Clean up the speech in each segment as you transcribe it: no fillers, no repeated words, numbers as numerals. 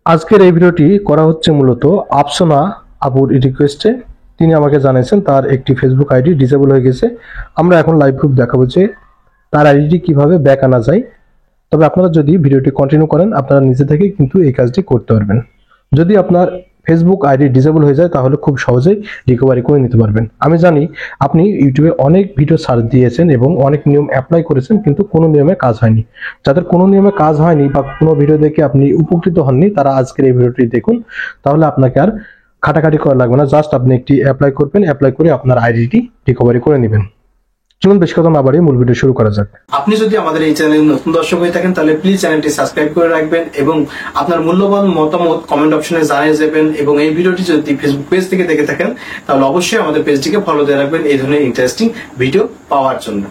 আজকের এই ভিডিওটি করা হচ্ছে মূলত আফসোনা আপুর রিকোয়েস্টে। তিনি আমাকে জানিয়েছেন তার একটি ফেসবুক আইডি ডিসেবল হয়ে গেছে। আমরা এখন লাইভ প্রুফ দেখাবো যে তার আইডিটি কিভাবে ব্যাক আনা যায়। তবে আপনারা যদি ভিডিওটি কন্টিনিউ করেন আপনারা নিজে থেকেই কিন্তু এই কাজটি করতে পারবেন। যদি আপনার ফেসবুক আইডি ডিসেবল হয়ে যায় তাহলে খুব সহজেই রিকভারি করে নিতে পারবেন। আমি জানি আপনি ইউটিউবে অনেক ভিডিও সার্চ দিয়েছেন এবং অনেক নিয়ম অ্যাপ্লাই করেছেন, কিন্তু কোনো নিয়মে কাজ হয়নি। যাদের কোনো নিয়মে কাজ হয়নি বা কোনো ভিডিও দেখে আপনি উপকৃত হননি তারা আজকের এই ভিডিওটি দেখুন, তাহলে আপনাকে আর খাটাখাটি করা লাগবে না। জাস্ট আপনি একটি অ্যাপ্লাই করবেন, অ্যাপ্লাই করে আপনার আইডিটি রিকভারি করে নেবেন। চলুন বেশি কথা না বাড়িয়ে মূল ভিডিও শুরু করা যাক। আপনি যদি আমাদের এই চ্যানেলে নতুন দর্শক হয়ে থাকেন তাহলে প্লিজ চ্যানেলটি সাবস্ক্রাইব করে রাখবেন এবং আপনার মূল্যবান মতামত কমেন্ট অপশনে জানিয়ে যাবেন। এবং এই ভিডিওটি যদি ফেসবুক পেজ থেকে দেখে থাকেন তাহলে অবশ্যই আমাদের পেজটিকে ফলো দিয়ে রাখবেন এই ধরনের ইন্টারেস্টিং ভিডিও পাওয়ার জন্য।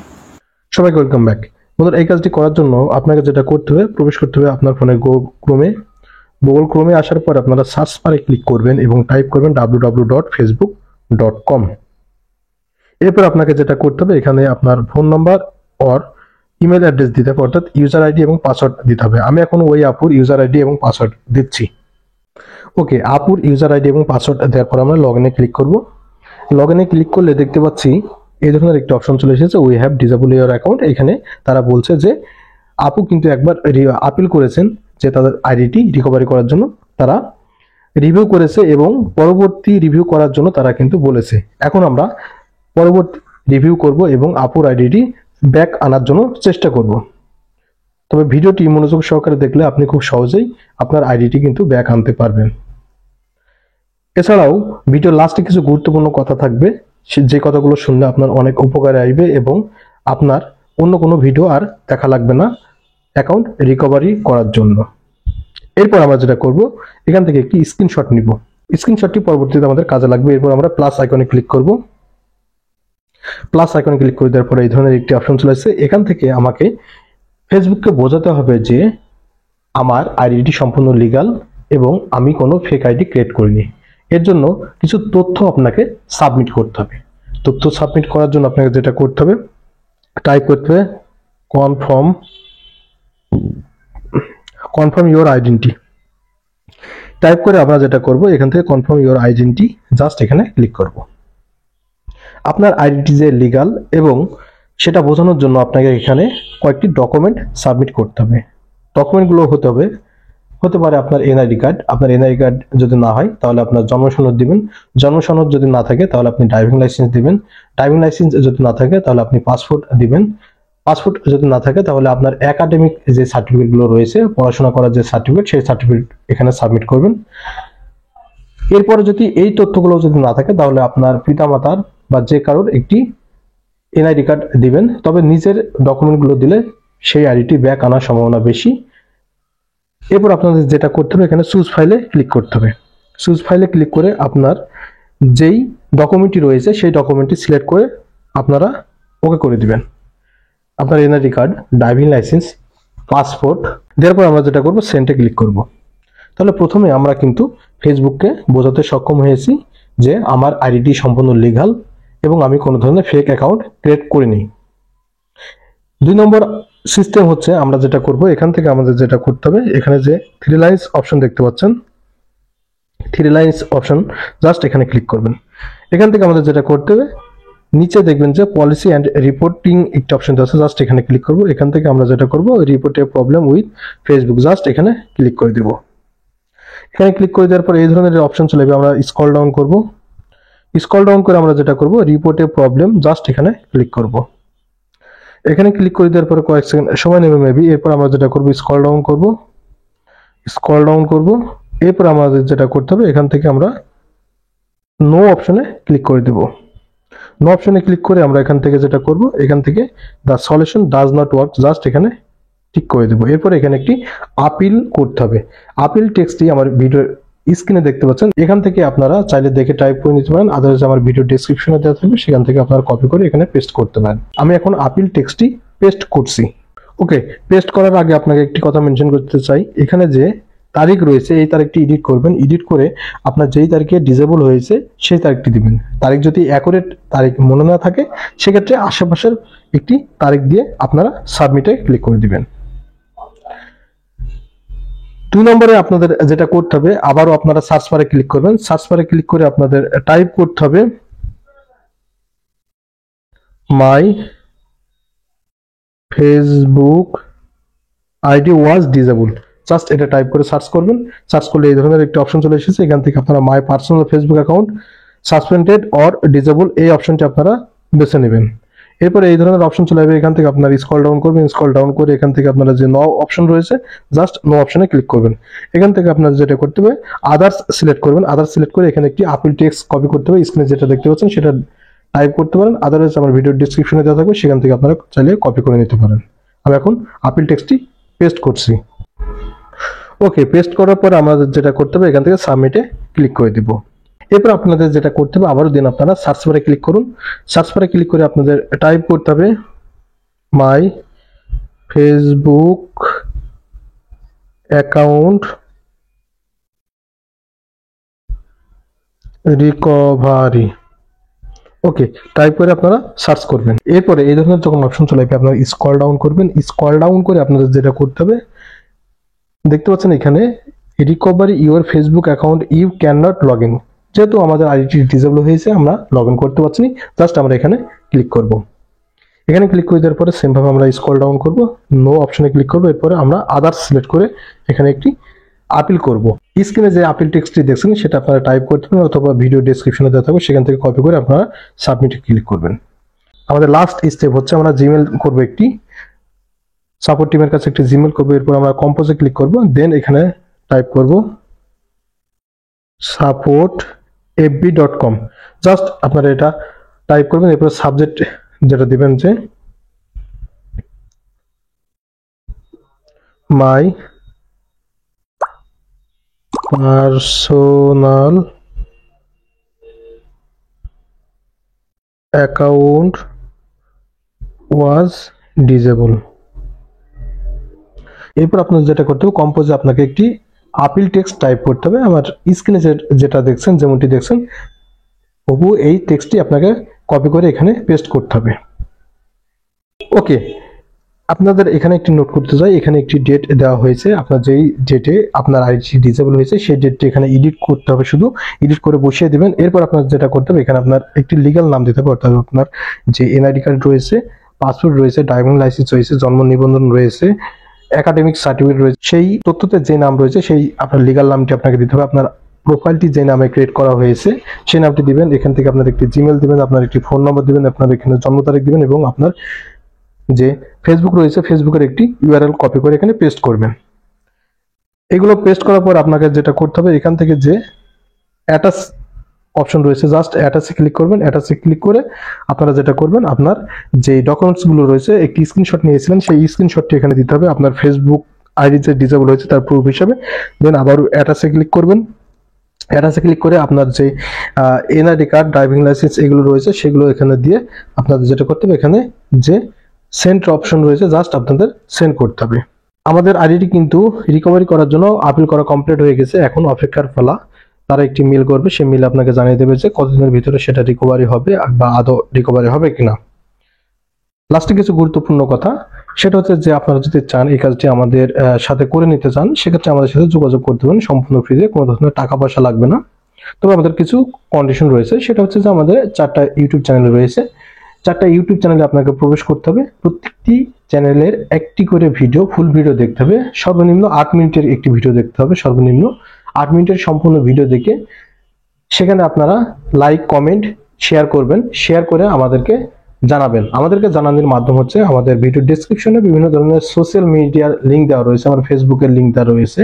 সবাইকে ওয়েলকাম ব্যাক। বন্ধুরা, এই কাজটি করার জন্য আপনাকে যেটা করতে হবে, প্রবেশ করতে হবে আপনার ফোনে গুগল ক্রোমে আসার পর আপনারা সার্চ বারে ক্লিক করবেন এবং টাইপ করবেন www.facebook.com। এরপর আপনাকে যেটা করতে হবে, এখানে আপনার phone number or email address দিতে হবে, অর্থাৎ ইউজার আইডি এবং পাসওয়ার্ড দিতে হবে। আমি এখন ওই আপুর ইউজার আইডি এবং পাসওয়ার্ড দিচ্ছি। ওকে, আপুর ইউজার আইডি এবং পাসওয়ার্ড দেওয়ার পর আমরা লগ ইনে ক্লিক করব। লগ ইনে ক্লিক করলে দেখতে পাচ্ছি এই ধরনের একটি অপশন চলে এসেছে, we have disable your account. এখানে তারা বলছে যে আপু কিন্তু একবার আপিল করেছেন যে তাদের আইডিটি রিকভারি করার জন্য তারা রিভিউ করেছে এবং পরবর্তী রিভিউ করার জন্য তারা কিন্তু বলেছে। এখন আমরা পরবর্তী রিভিউ করব এবং আপুর আইডিটি ব্যাক আনার জন্য চেষ্টা করব। তবে ভিডিওটি মনোযোগ সহকারে দেখলে আপনি খুব সহজেই আপনার আইডিটি কিন্তু ব্যাক আনতে পারবেন। এছাড়াও ভিডিওর লাস্টে কিছু গুরুত্বপূর্ণ কথা থাকবে, যে কথাগুলো শুনলে আপনার অনেক উপকারে আসবে এবং আপনার অন্য কোনো ভিডিও আর দেখা লাগবে না অ্যাকাউন্ট রিকভারি করার জন্য। এরপর আমরা যেটা করব, এখান থেকে একটি স্ক্রিনশট নিব। স্ক্রিনশটটি পরবর্তীতে আমাদের কাজে লাগবে। এরপর আমরা প্লাস আইকনে ক্লিক করব। প্লাস আইকনে ক্লিক করে দেওয়ার পরে এই ধরনের একটি অপশন চলে আসছে। এখান থেকে আমাকে ফেসবুককে বোঝাতে হবে যে আমার আইডিটি সম্পূর্ণ লিগাল এবং আমি কোনো ফেক আইডি ক্রিয়েট করিনি। এর জন্য কিছু তথ্য আপনাকে সাবমিট করতে হবে। তথ্য সাবমিট করার জন্য আপনাকে যেটা করতে হবে, টাইপ করতে হবে কনফার্ম ইউর আইডেন্টি। টাইপ করে আমরা যেটা করব, এখান থেকে কনফার্ম ইউর আইডেন্টি জাস্ট এখানে ক্লিক করব। আপনার আইডিটি যে লিগাল এবং সেটা বোঝানোর জন্য আপনাকে এখানে কয়েকটি ডকুমেন্ট সাবমিট করতে হবে। ডকুমেন্টগুলো হতে পারে আপনার এনআইডি কার্ড। আপনার এনআইডি কার্ড যদি না হয় তাহলে আপনার জন্ম সনদ দিবেন। জন্ম সনদ যদি না থাকে তাহলে আপনি ড্রাইভিং লাইসেন্স দিবেন। ড্রাইভিং লাইসেন্স যদি না থাকে তাহলে আপনি পাসপোর্ট দিবেন। পাসপোর্ট যদি না থাকে তাহলে আপনার একাডেমিক যে সার্টিফিকেটগুলো রয়েছে, পড়াশোনা করার যে সার্টিফিকেট, সেই সার্টিফিকেট এখানে সাবমিট করবেন। এরপরে যদি এই তথ্যগুলো যদি না থাকে তাহলে আপনার পিতামাতার বা যে কারোর একটি এনআইডি কার্ড দিবেন। তবে নিজের ডকুমেন্টগুলো দিলে সেই আইডিটি ব্যাক আনার সম্ভাবনা বেশি। এরপর আপনাদের যেটা করতে হবে, এখানে চুজ ফাইলে ক্লিক করতে হবে। চুজ ফাইলে ক্লিক করে আপনার যেই ডকুমেন্টটি রয়েছে সেই ডকুমেন্টটি সিলেক্ট করে আপনারা ওকে করে দিবেন। আপনার NID card, driving licence, passport দেওয়ার পর আমরা যেটা করব, সেন্ডে ক্লিক করব। তাহলে প্রথমে আমরা কিন্তু ফেসবুককে বোঝাতে সক্ষম হয়েছি যে আমার আইডিটি সম্পূর্ণ লিগাল এবং আমি কোনো ধরনের ফেক অ্যাকাউন্ট ক্রিয়েট করিনি। 2 নম্বর সিস্টেম হচ্ছে, আমরা যেটা করব, এখান থেকে আমাদের যেটা করতে হবে, এখানে যে 3 লাইন্স অপশন দেখতে পাচ্ছেন, 3 লাইন্স অপশন জাস্ট এখানে ক্লিক করবেন। এখান থেকে আমাদের যেটা করতে হবে, নিচে দেখবেন যে পলিসি অ্যান্ড রিপোর্টিং একটা অপশন আছে, জাস্ট এখানে ক্লিক করব। এখান থেকে আমরা যেটা করব, report A problem with Facebook, just এখানে ক্লিক করে দেব। এখানে ক্লিক করে দেওয়ার পর এই ধরনের অপশন চলে যাবে। আমরা স্ক্রল ডাউন করব। স্ক্রল ডাউন করে আমরা যেটা করব, রিপোর্ট এ প্রবলেম, জাস্ট এখানে ক্লিক করব। এখানে ক্লিক করে দেওয়ার পরে কয়েক সেকেন্ড সময় নেবে মেবি। এরপর আমরা যেটা করব, স্ক্রল ডাউন করব। এরপর আমাদের যেটা করতে হবে, এখান থেকে আমরা নো অপশনে ক্লিক করে দেব। নো অপশনে ক্লিক করে আমরা এখান থেকে যেটা করব, এখান থেকে the solution does not work, just এখানে ঠিক করে দেব। এরপর এখানে একটি আপিল করতে হবে। আপিল টেক্সটটি আমার ভিডিওর স্ক্রিনে দেখতে পাচ্ছেন। এখান থেকে আপনারা চাইলে দেখে টাইপ করে নিতে পারেন, আদারওয়াইজ আমার ভিডিও ডেসক্রিপশনে দেওয়া থাকবে, সেখান থেকে আপনারা কপি করে এখানে পেস্ট করতে পারেন। আমি এখন আপিল টেক্সটটি পেস্ট করছি। ওকে, পেস্ট করার আগে আপনাকে একটি কথা মেনশন করতে চাই, এখানে যে তারিখ রয়েছে এই তারিখটি এডিট করবেন। এডিট করে আপনার যেই তারিখে ডিসেবল হয়েছে সেই তারিখটি দিবেন। তারিখ যদি অ্যাকুরেট তারিখ মনে না থাকে সেক্ষেত্রে আশেপাশের একটি তারিখ দিয়ে আপনারা সাবমিটে ক্লিক করে দিবেন। 2 নম্বরে আপনাদের যেটা করতে হবে, আবারও আপনারা সার্চ বারে ক্লিক করবেন। সার্চ বারে ক্লিক করে আপনাদের টাইপ করতে হবে my Facebook ID was disable. Just এটা টাইপ করে সার্চ করবেন। সার্চ করলে এই ধরনের একটি অপশন চলে এসেছে। এখান থেকে আপনারা my personal Facebook account suspended or disable এই অপশনটি আপনারা বেছে নেবেন। এরপরে এই ধরনের অপশন চলে আসবে। এখান থেকে আপনারা স্ক্রল ডাউন করবেন। স্ক্রল ডাউন করে এখান থেকে আপনারা যে নো অপশন রয়েছে, জাস্ট নো অপশনে ক্লিক করবেন। এখান থেকে আপনারা যেটা করতে হবে, আদার্স সিলেক্ট করবেন। আদার্স সিলেক্ট করে এখানে একটি আপিল টেক্সট কপি করতে হবে। স্ক্রিনে যেটা দেখতে পাচ্ছেন সেটা টাইপ করতে পারেন। আদারওয়াইজ আমার ভিডিও ডিসক্রিপশনে দেওয়া থাকবে, সেখান থেকে আপনারা চাইলে কপি করে নিতে পারেন। আমি এখন আপিল টেক্সটটি পেস্ট করছি। ওকে, পেস্ট করার পর আমাদের যেটা করতে হবে, এখান থেকে সাবমিটে ক্লিক করে দিব। এরপর আপনাদের যেটা করতে হবে, আবারও দিন আপনারা সার্চ বারে ক্লিক করুন। সার্চ বারে ক্লিক করে আপনাদের টাইপ করতে হবে my Facebook account recovery. Okay, type করে আপনারা সার্চ করবেন। এরপরে এই ধরনের যখন অপশন চলে আসবে, আপনারা স্ক্রল ডাউন করবেন। স্ক্রল ডাউন করে আপনাদের যেটা করতে হবে, দেখতে পাচ্ছেন এখানে recovery your Facebook account you can not log in. যেহেতু আমাদের আইডি ডিসেবল হয়েছে, আমরা লগ ইন করতে পারছি না। জাস্ট আমরা এখানে ক্লিক করব। এখানে ক্লিক করে দেওয়ার পরে সেমভাবে আমরা স্ক্রল ডাউন করব, নো অপশনে ক্লিক করব। এরপরে আমরা আদার্স সিলেক্ট করে এখানে একটি আপিল করব। স্ক্রিনে যে আপিল টেক্সটটি দেখছেন সেটা আপনারা টাইপ করতে পারেন, অথবা ভিডিও ডেসক্রিপশনে দেওয়া থাকবে, সেখান থেকে কপি করে আপনারা সাবমিটে ক্লিক করবেন। আমাদের লাস্ট স্টেপ হচ্ছে আমরা জিমেল করব একটি। সাপোর্ট টিমের কাছে একটি জিমেল করবো। এরপর আমরা কম্পোজে ক্লিক করব। দেন এখানে টাইপ করব support@fb.com। জাস্ট আপনারা এটা টাইপ করবেন। এরপর সাবজেক্ট যেটা দিবেন যে my personal account was disable. এরপর আপনার যেটা করতে হবে, কম্পোজে আপনাকে একটি আপিল টেক্সট টাইপ করতে হবে। আমার স্ক্রিনে যেটা দেখছেন, যেমনটি দেখছেন, তবু এই টেক্সটটি আপনাকে কপি করে এখানে পেস্ট করতে হবে। ওকে, আপনাদের এখানে একটি নোট করতে চাই, এখানে একটি ডেট দেওয়া হয়েছে। আপনার যেই ডেটে আপনার আইডি ডিসেবল হয়েছে সেই ডেটটি এখানে এডিট করতে হবে, শুধু এডিট করে বসিয়ে দিবেন। এরপর আপনার যেটা করতে হবে, এখানে আপনার একটি লিগ্যাল নাম দিতে হবে, অর্থাৎ আপনার যে এনআইডি কার্ড রয়েছে, পাসপোর্ট রয়েছে, ড্রাইভিং লাইসেন্স রয়েছে, জন্ম নিবন্ধন রয়েছে, একাডেমিক সার্টিফিকেট রয়েছে, সেই তথ্যতে যে নাম রয়েছে সেই আপনার লিগ্যাল নামটি আপনাকে দিতে হবে। আপনার প্রোফাইলটি যে নামে ক্রিয়েট করা হয়েছে সেই নামটি দিবেন। এখান থেকে আপনার একটি জিমেল দিবেন, আপনার একটি ফোন নম্বর দিবেন, আপনার এখানে জন্ম তারিখ দিবেন, এবং আপনার যে ফেসবুক রয়েছে ফেসবুকের একটি ইউআরএল কপি করে এখানে পেস্ট করবেন। এগুলো পেস্ট করার পর আপনাকে যেটা করতে হবে, এখান থেকে যে অ্যাটাচ অপশন রয়েছে, জাস্ট অ্যাটাচে ক্লিক করবেন। অ্যাটাচে ক্লিক করে আপনারা যেটা করবেন, আপনার যে ডকুমেন্টসগুলো রয়েছে একটি স্ক্রিনশট নিয়েছিলেন সেই স্ক্রিনশটটি এখানে দিতে হবে, আপনার ফেসবুক আইডি যে ডিসেবল হয়েছে তার প্রুফ হিসাবে। দেন আবার অ্যাটাচে ক্লিক করবেন। অ্যাটাচে ক্লিক করে আপনার যে এনআইডি কার্ড, ড্রাইভিং লাইসেন্স এগুলো রয়েছে সেগুলো এখানে দিয়ে আপনাদের যেটা করতে হবে, এখানে যে সেন্ড অপশন রয়েছে জাস্ট আপনাদের সেন্ড করতে হবে। আমাদের আইডিটি কিন্তু রিকভারি করার জন্য আপিল করা কমপ্লিট হয়ে গেছে। এখন অপেক্ষার পালা। তারা একটি মেল করবে, সেই মেল আপনাকে জানিয়ে দেবে যে কতদিনের ভিতরে সেটা রিকভারি হবে বা আদৌ রিকভারি হবে কিনা। লাস্টে কিছু গুরুত্বপূর্ণ কথা, সেটা হচ্ছে যে আপনারা যদি চান এই কাজটি আমাদের সাথে করে নিতে চান, সেক্ষেত্রে আমাদের সাথে যোগাযোগ করতে পারেন সম্পূর্ণ ফ্রিতে, কোনো ধরনের টাকা পয়সা লাগবে না। তবে আমাদের কিছু কন্ডিশন রয়েছে, সেটা হচ্ছে যে আমাদের 4টা ইউটিউব চ্যানেল রয়েছে। 4টা ইউটিউব চ্যানেলে আপনাকে প্রবেশ করতে হবে। প্রত্যেকটি চ্যানেলের একটি করে ভিডিও, ফুল ভিডিও দেখতে হবে। সর্বনিম্ন 8 মিনিটের একটি ভিডিও দেখতে হবে, সর্বনিম্ন 8 মিনিটের সম্পূর্ণ ভিডিও দেখে সেখানে আপনারা লাইক, কমেন্ট, শেয়ার করবেন। শেয়ার করে আমাদেরকে জানাবেন। আমাদেরকে জানানোর মাধ্যম হচ্ছে আমাদের ভিডিও ডেসক্রিপশনে বিভিন্ন ধরনের সোশ্যাল মিডিয়ার লিঙ্ক দেওয়া রয়েছে, আমার ফেসবুকের লিঙ্ক দেওয়া রয়েছে,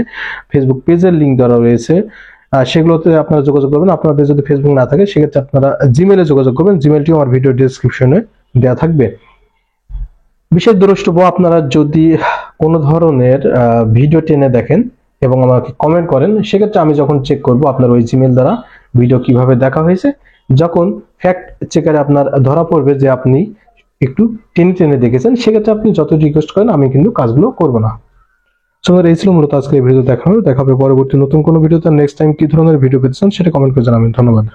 ফেসবুক পেজের লিঙ্ক দেওয়া রয়েছে, সেগুলোতে আপনারা যোগাযোগ করবেন। আপনাদের যদি ফেসবুক না থাকে সেক্ষেত্রে আপনারা জিমেলে যোগাযোগ করবেন, জিমেলটিও আমার ভিডিও ডেসক্রিপশনে দেওয়া থাকবে। বিশেষ দ্রষ্টব্য, আপনারা যদি কোনো ধরনের ভিডিও টেনে দেখেন এবং আমাকে কমেন্ট করেন, সেক্ষেত্রে আমি যখন চেক করব আপনার ওই জিমেল দ্বারা ভিডিও কিভাবে দেখা হয়েছে, যখন ফ্যাক্ট চেকারে আপনার ধরা পড়বে যে আপনি একটু টেনে টেনে দেখেছেন, সেক্ষেত্রে আপনি যত রিকোয়েস্ট করেন আমি কিন্তু কাজগুলো করব না। সঙ্গে এই ছিল মূলত আজকে এই ভিডিও দেখা হবে পরবর্তী নতুন কোনো ভিডিওতে। নেক্সট টাইম কি ধরনের ভিডিও পেতে চান সেটা কমেন্ট করে জানাবেন। ধন্যবাদ।